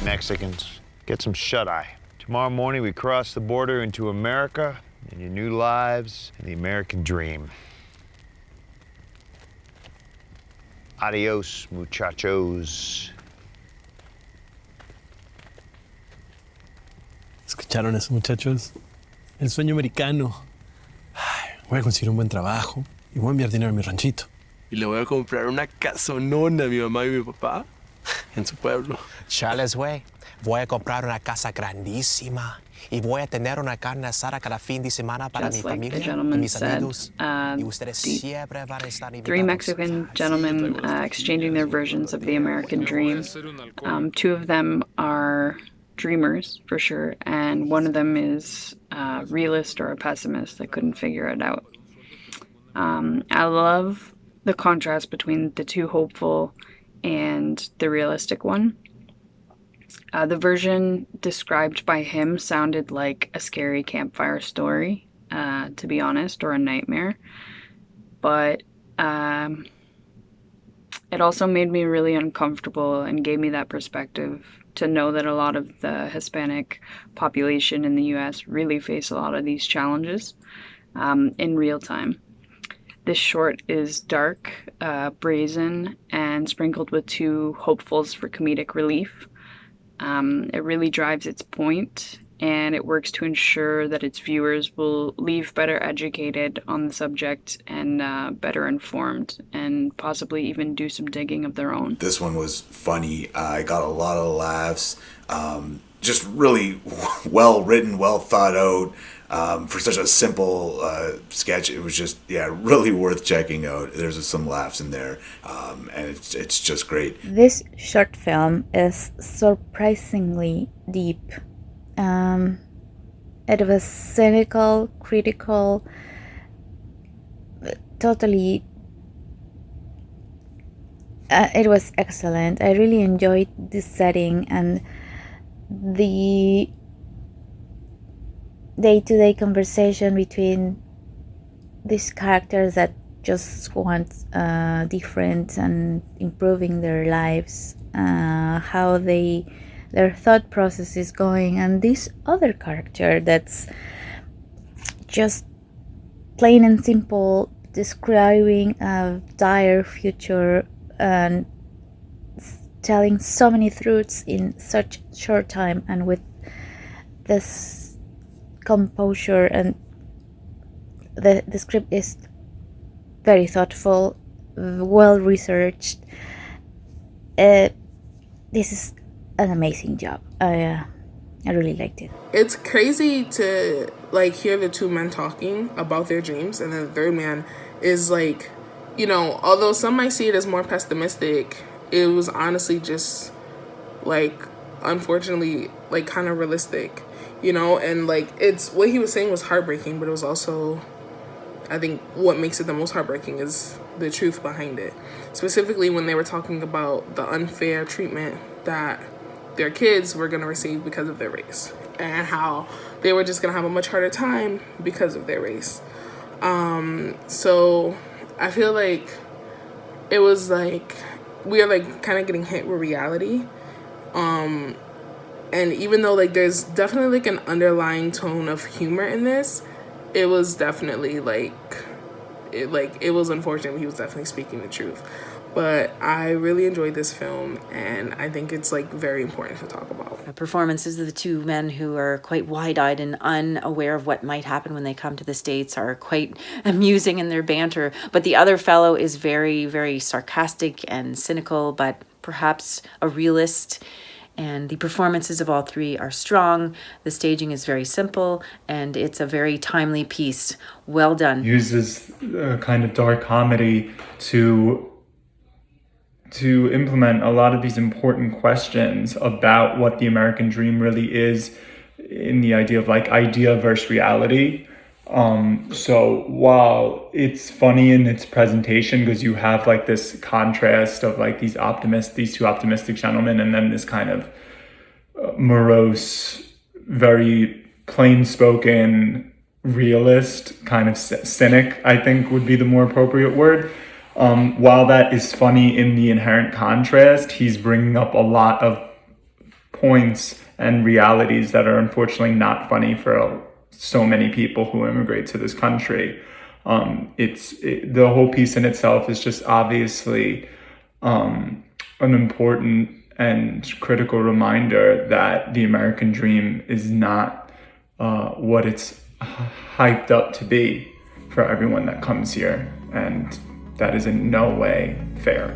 Mexicans, get some shut-eye. Tomorrow morning we cross the border into America and your new lives and the American dream. Adios, muchachos. ¿Escucharon eso, muchachos? El sueño americano. Ay, voy a conseguir un buen trabajo y voy a enviar dinero a mi ranchito. Y le voy a comprar una casonona a mi mamá y mi papá en su pueblo. Chales, güey. Voy a comprar una casa grandísima y voy a tener una carne asada cada fin de semana para mi familia y mis amigos. Y ustedes siempre van a estar invitados. Three Mexican gentlemen exchanging their versions of the American dream. Two of them are dreamers, for sure, and one of them is a realist or a pessimist that couldn't figure it out. I love the contrast between the two hopeful and the realistic one. The version described by him sounded like a scary campfire story, to be honest, or a nightmare. But it also made me really uncomfortable and gave me that perspective to know that a lot of the Hispanic population in the US really face a lot of these challenges in real time. This short is dark, brazen, and sprinkled with two hopefuls for comedic relief. It really drives its point, and it works to ensure that its viewers will leave better educated on the subject and better informed, and possibly even do some digging of their own. This one was funny. I got a lot of laughs. Just really well written, well thought out. For such a simple sketch, it was just, really worth checking out. There's some laughs in there, and it's just great. This short film is surprisingly deep. It was cynical, critical, totally. It was excellent. I really enjoyed this setting and the day-to-day conversation between these characters that just want different and improving their lives, how their thought process is going, and this other character that's just plain and simple describing a dire future and telling so many truths in such short time and with this composure, and the script is very thoughtful, well researched. This is an amazing job. I really liked it. It's crazy to hear the two men talking about their dreams, and then the third man is although some might see it as more pessimistic, it was honestly just unfortunately kind of realistic, and it's what he was saying was heartbreaking, but it was also, I think what makes it the most heartbreaking is the truth behind it, specifically when they were talking about the unfair treatment that their kids were going to receive because of their race, and how they were just going to have a much harder time because of their race. So I feel like it was we are kind of getting hit with reality. And even though there's definitely an underlying tone of humor in this, it was definitely it was unfortunate. He was definitely speaking the truth. But I really enjoyed this film, and I think it's very important to talk about. The performances of the two men, who are quite wide-eyed and unaware of what might happen when they come to the States, are quite amusing in their banter. But the other fellow is very, very sarcastic and cynical, but perhaps a realist. And the performances of all three are strong. The staging is very simple, and it's a very timely piece. Well done. Uses a kind of dark comedy to implement a lot of these important questions about what the American dream really is, in the idea of idea versus reality. So while it's funny in its presentation, because you have this contrast of these two optimistic gentlemen, and then this kind of morose, very plain-spoken realist, kind of cynic, I think would be the more appropriate word. While that is funny in the inherent contrast, he's bringing up a lot of points and realities that are unfortunately not funny for so many people who immigrate to this country. The whole piece in itself is just obviously an important and critical reminder that the American dream is not what it's hyped up to be for everyone that comes here, and that is in no way fair.